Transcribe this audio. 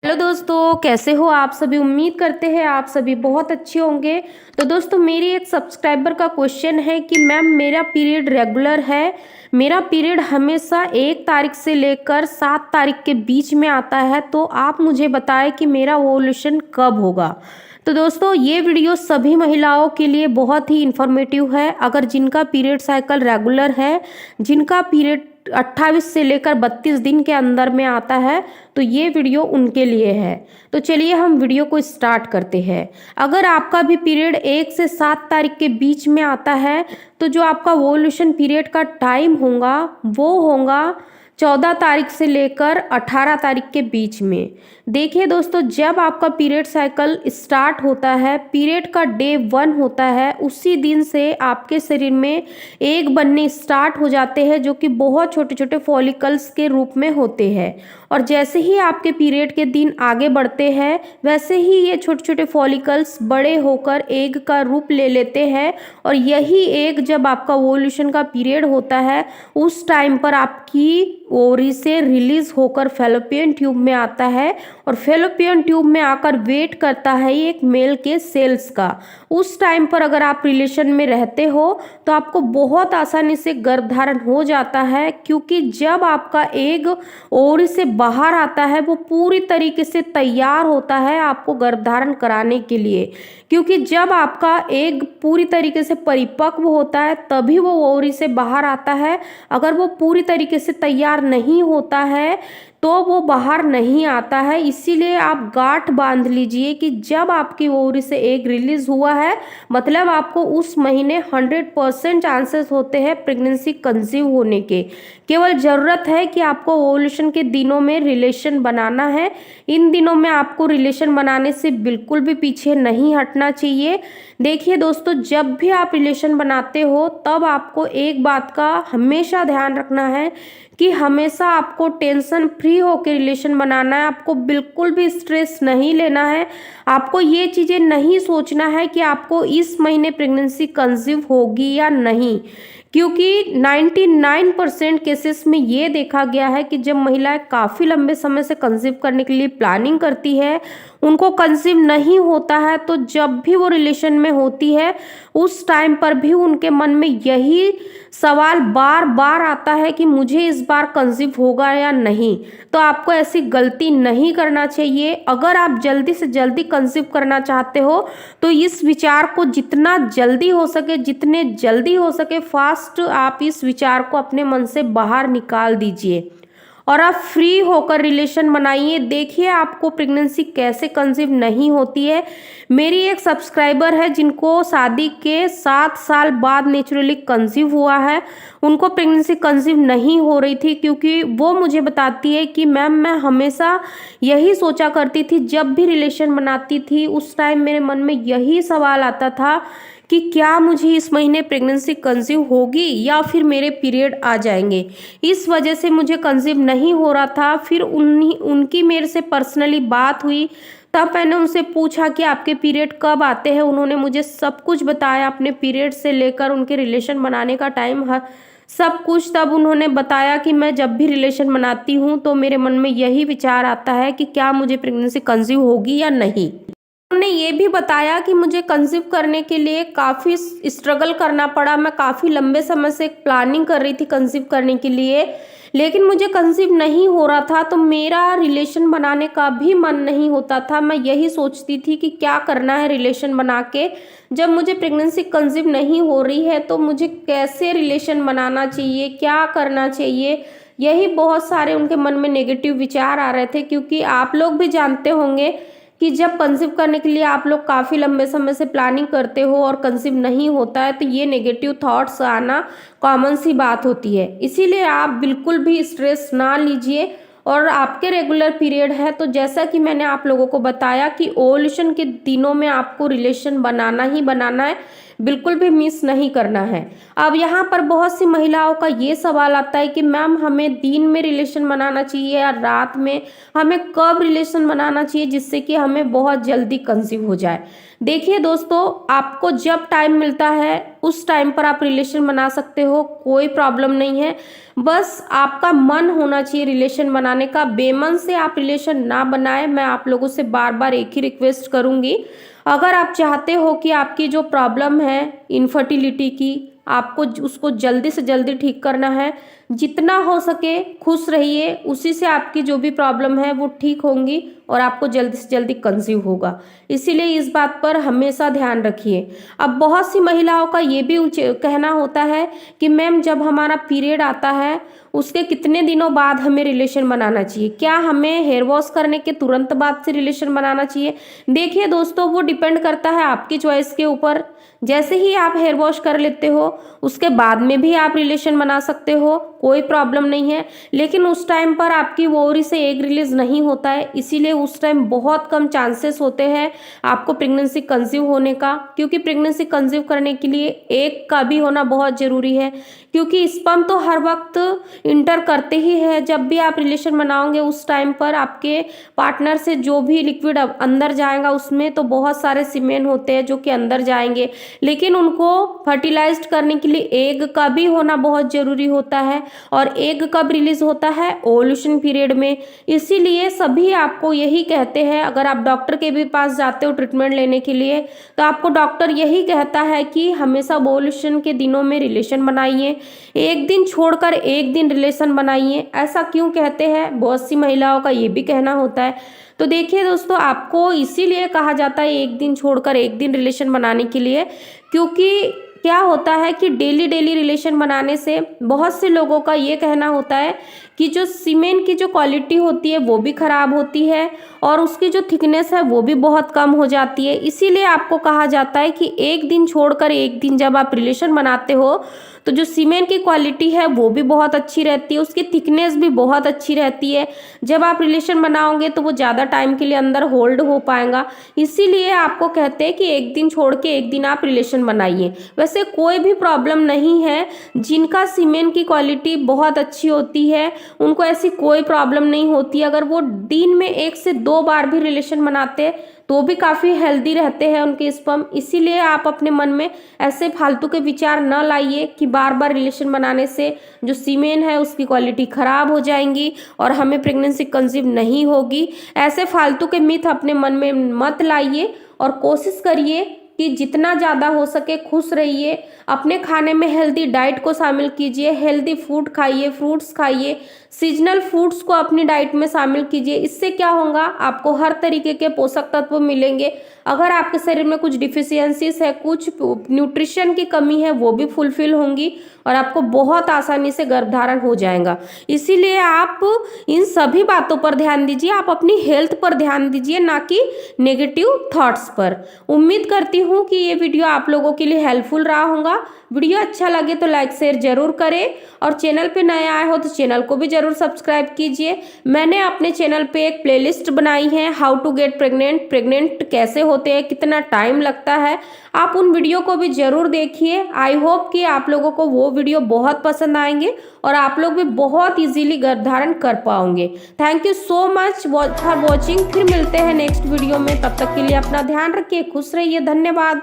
Hello दोस्तों, कैसे हो आप सभी। उम्मीद करते हैं आप सभी बहुत अच्छे होंगे। तो दोस्तों, मेरी एक सब्सक्राइबर का क्वेश्चन है कि मैम मेरा पीरियड रेगुलर है, मेरा पीरियड हमेशा 1 तारीख से लेकर 7 तारीख के बीच में आता है, तो आप मुझे बताएं कि मेरा ओव्यूलेशन कब होगा। तो दोस्तों, ये वीडियो सभी महिलाओं के लिए बहुत ही इन्फॉर्मेटिव है। अगर जिनका पीरियड साइकिल रेगुलर है, जिनका पीरियड 28 से लेकर 32 दिन के अंदर में आता है, तो ये वीडियो उनके लिए है। तो चलिए हम वीडियो को स्टार्ट करते हैं। अगर आपका भी पीरियड 1 से 7 तारीख के बीच में आता है, तो जो आपका ओव्यूलेशन पीरियड का टाइम होगा वो होगा 14 तारीख से लेकर 18 तारीख के बीच में। देखिए दोस्तों, जब आपका पीरियड साइकिल स्टार्ट होता है, पीरियड का डे 1 होता है, उसी दिन से आपके शरीर में एग बनने स्टार्ट हो जाते हैं, जो कि बहुत छोटे छोटे फॉलिकल्स के रूप में होते हैं। और जैसे ही आपके पीरियड के दिन आगे बढ़ते हैं, वैसे ही ये छोटे छोटे फॉलिकल्स बड़े होकर एग का रूप ले लेते हैं। और यही एग जब आपका ओव्यूलेशन का पीरियड होता है, उस टाइम पर आपकी ओवरी से रिलीज होकर फैलोपियन ट्यूब में आता है, और फैलोपियन ट्यूब में आकर वेट करता है एक मेल के सेल्स का। उस टाइम पर अगर आप रिलेशन में रहते हो तो आपको बहुत आसानी से गर्भधारण हो जाता है, क्योंकि जब आपका एग ओवरी से बाहर आता है वो पूरी तरीके से तैयार होता है आपको गर्भधारण कराने के लिए। क्योंकि जब आपका एग पूरी तरीके से परिपक्व होता है तभी वो ओवरी से बाहर आता है। अगर वो पूरी तरीके से तैयार नहीं होता है तो वो बाहर नहीं आता है। इसीलिए आप गांठ बांध लीजिए कि जब आपकी ओवरी से एग रिलीज हुआ है, मतलब आपको उस महीने 100% चांसेस होते हैं प्रेगनेंसी कंसीव होने के। केवल ज़रूरत है कि आपको ओव्यूलेशन के दिनों में रिलेशन बनाना है। इन दिनों में आपको रिलेशन बनाने से बिल्कुल भी पीछे नहीं हटना चाहिए। देखिए दोस्तों, जब भी आप रिलेशन बनाते हो तब आपको एक बात का हमेशा ध्यान रखना है कि हमेशा आपको टेंशन फ्री होकर रिलेशन बनाना है। आपको बिल्कुल भी स्ट्रेस नहीं लेना है। आपको ये चीज़ें नहीं सोचना है कि आपको इस महीने प्रेगनेंसी कंसीव होगी या नहीं, क्योंकि 99% केसेस में ये देखा गया है कि जब महिलाएं काफ़ी लंबे समय से कंसीव करने के लिए प्लानिंग करती है, उनको कंसीव नहीं होता है, तो जब भी वो रिलेशन में होती है उस टाइम पर भी उनके मन में यही सवाल बार बार आता है कि मुझे इस बार कंसीव होगा या नहीं। तो आपको ऐसी गलती नहीं करना चाहिए। अगर आप जल्दी से जल्दी कंसीव करना चाहते हो तो इस विचार को जितना जल्दी हो सके, जितने जल्दी हो सके फास्ट, आप इस विचार को अपने मन से बाहर निकाल दीजिए और आप फ्री होकर रिलेशन बनाइए। देखिए आपको प्रेगनेंसी कैसे कंसीव नहीं होती है। मेरी एक सब्सक्राइबर है जिनको शादी के 7 साल बाद नेचुरली कंसीव हुआ है। उनको प्रेगनेंसी कंसीव नहीं हो रही थी, क्योंकि वो मुझे बताती है कि मैम मैं हमेशा यही सोचा करती थी, जब भी रिलेशन बनाती थी उस टाइम मेरे मन में यही सवाल आता था कि क्या मुझे इस महीने प्रेगनेंसी कंसीव होगी या फिर मेरे पीरियड आ जाएंगे। इस वजह से मुझे कंसीव नहीं हो रहा था। फिर उनकी मेरे से पर्सनली बात हुई, तब मैंने उनसे पूछा कि आपके पीरियड कब आते हैं। उन्होंने मुझे सब कुछ बताया, अपने पीरियड से लेकर उनके रिलेशन बनाने का टाइम, हर सब कुछ। तब उन्होंने बताया कि मैं जब भी रिलेशन बनाती हूँ तो मेरे मन में यही विचार आता है कि क्या मुझे प्रेगनेंसी कंसीव होगी या नहीं। उन्होंने ये भी बताया कि मुझे कंसीव करने के लिए काफ़ी स्ट्रगल करना पड़ा। मैं काफ़ी लंबे समय से प्लानिंग कर रही थी कंसीव करने के लिए, लेकिन मुझे कंसीव नहीं हो रहा था, तो मेरा रिलेशन बनाने का भी मन नहीं होता था। मैं यही सोचती थी कि क्या करना है रिलेशन बना के, जब मुझे प्रेगनेंसी कंसीव नहीं हो रही है तो मुझे कैसे रिलेशन बनाना चाहिए, क्या करना चाहिए। यही बहुत सारे उनके मन में नेगेटिव विचार आ रहे थे, क्योंकि आप लोग भी जानते होंगे कि जब कंसीव करने के लिए आप लोग काफ़ी लंबे समय से प्लानिंग करते हो और कंसीव नहीं होता है तो ये नेगेटिव थॉट्स आना कॉमन सी बात होती है। इसीलिए आप बिल्कुल भी स्ट्रेस ना लीजिए। और आपके रेगुलर पीरियड है तो जैसा कि मैंने आप लोगों को बताया कि ओव्यूलेशन के दिनों में आपको रिलेशन बनाना ही बनाना है। बिल्कुल भी मिस नहीं करना है। अब यहाँ पर बहुत सी महिलाओं का ये सवाल आता है कि मैम हमें दिन में रिलेशन बनाना चाहिए या रात में, हमें कब रिलेशन बनाना चाहिए जिससे कि हमें बहुत जल्दी कंसीव हो जाए। देखिए दोस्तों, आपको जब टाइम मिलता है उस टाइम पर आप रिलेशन बना सकते हो, कोई प्रॉब्लम नहीं है। बस आपका मन होना चाहिए रिलेशन बनाने का, बेमन से आप रिलेशन ना बनाएं। मैं आप लोगों से बार बार एक ही रिक्वेस्ट करूंगी, अगर आप चाहते हो कि आपकी जो प्रॉब्लम है इनफर्टिलिटी की, आपको उसको जल्दी से जल्दी ठीक करना है, जितना हो सके खुश रहिए, उसी से आपकी जो भी प्रॉब्लम है वो ठीक होंगी और आपको जल्दी से जल्दी कंसीव होगा। इसीलिए इस बात पर हमेशा ध्यान रखिए। अब बहुत सी महिलाओं का ये भी कहना होता है कि मैम जब हमारा पीरियड आता है उसके कितने दिनों बाद हमें रिलेशन बनाना चाहिए, क्या हमें हेयर वॉश करने के तुरंत बाद से रिलेशन बनाना चाहिए? देखिए दोस्तों, वो डिपेंड करता है आपकी चॉइस के ऊपर। जैसे ही आप हेयर वॉश कर लेते हो उसके बाद में भी आप रिलेशन बना सकते हो, कोई प्रॉब्लम नहीं है। लेकिन उस टाइम पर आपकी ओवरी से एग रिलीज नहीं होता है, इसीलिए उस टाइम बहुत कम चांसेस होते हैं आपको प्रेगनेंसी कंसीव होने का, क्योंकि प्रेगनेंसी कंसीव करने के लिए एग का भी होना बहुत जरूरी है, क्योंकि स्पर्म तो हर वक्त इंटर करते ही है। जब भी आप रिलेशन बनाओगे उस टाइम पर आपके पार्टनर से जो भी लिक्विड अंदर जाएगा उसमें तो बहुत सारे सीमेन होते हैं जो कि अंदर जाएंगे, लेकिन उनको फर्टिलाइज्ड करने के लिए एग का भी होना बहुत जरूरी होता है। और एग कब रिलीज होता है? ओव्यूलेशन पीरियड में। इसीलिए सभी आपको यही कहते हैं, अगर आप डॉक्टर के भी पास जाते हो ट्रीटमेंट लेने के लिए तो आपको डॉक्टर यही कहता है कि हमेशा ओव्यूलेशन के दिनों में रिलेशन बनाइए, एक दिन छोड़कर एक दिन रिलेशन बनाइए। ऐसा क्यों कहते हैं? बहुत सी महिलाओं का ये भी कहना होता है। तो देखिए दोस्तों, आपको इसीलिए कहा जाता है एक दिन छोड़कर एक दिन रिलेशन बनाने के लिए, क्योंकि क्या होता है कि डेली डेली रिलेशन बनाने से बहुत से लोगों का ये कहना होता है कि जो सीमेन की जो क्वालिटी होती है वो भी खराब होती है और उसकी जो थिकनेस है वो भी बहुत कम हो जाती है। इसीलिए आपको कहा जाता है कि एक दिन छोड़कर एक दिन जब आप रिलेशन बनाते हो तो जो सीमेन की क्वालिटी है वो भी बहुत अच्छी रहती है, उसकी थिकनेस भी बहुत अच्छी रहती है। जब आप रिलेशन बनाओगे तो वो ज़्यादा टाइम के लिए अंदर होल्ड हो पाएगा। इसीलिए आपको कहते हैं कि एक दिन छोड़ के एक दिन आप रिलेशन बनाइए। वैसे कोई भी प्रॉब्लम नहीं है, जिनका सीमेन की क्वालिटी बहुत अच्छी होती है उनको ऐसी कोई प्रॉब्लम नहीं होती। अगर वो दिन में 1 से 2 बार भी रिलेशन बनाते तो भी काफ़ी हेल्दी रहते हैं उनके स्पर्म। इसीलिए आप अपने मन में ऐसे फालतू के विचार न लाइए कि बार बार रिलेशन बनाने से जो सीमेन है उसकी क्वालिटी खराब हो जाएंगी और हमें प्रेगनेंसी कंसीव नहीं होगी। ऐसे फालतू के मिथ अपने मन में मत लाइए और कोशिश करिए कि जितना ज़्यादा हो सके खुश रहिए। अपने खाने में हेल्दी डाइट को शामिल कीजिए, हेल्दी फूड खाइए, फ्रूट्स खाइए, सीजनल फूड्स को अपनी डाइट में शामिल कीजिए। इससे क्या होगा, आपको हर तरीके के पोषक तत्व मिलेंगे। अगर आपके शरीर में कुछ डिफिशियंसीज है, कुछ न्यूट्रिशन की कमी है, वो भी फुलफिल होंगी और आपको बहुत आसानी से गर्भधारण हो जाएगा। इसीलिए आप इन सभी बातों पर ध्यान दीजिए, आप अपनी हेल्थ पर ध्यान दीजिए, ना कि नेगेटिव थॉट्स पर। उम्मीद करती हूँ कि ये वीडियो आप लोगों के लिए हेल्पफुल रहा होगा। वीडियो अच्छा लगे तो लाइक शेयर जरूर करें और चैनल पे नए आए हो तो चैनल को भी जरूर सब्सक्राइब कीजिए। मैंने अपने चैनल पे एक प्लेलिस्ट बनाई है, how to get pregnant, pregnant कैसे होते हैं, कितना टाइम लगता है, आप उन वीडियो को भी जरूर देखिए। आई होप कि आप लोगों को वो वीडियो बहुत पसंद आएंगे और आप लोग भी बहुत इजीली गर्भधारण कर पाओगे। Thank you so much for watching. फिर मिलते हैं नेक्स्ट वीडियो में, तब तक के लिए अपना ध्यान रखिए, खुश रहिए, धन्यवाद।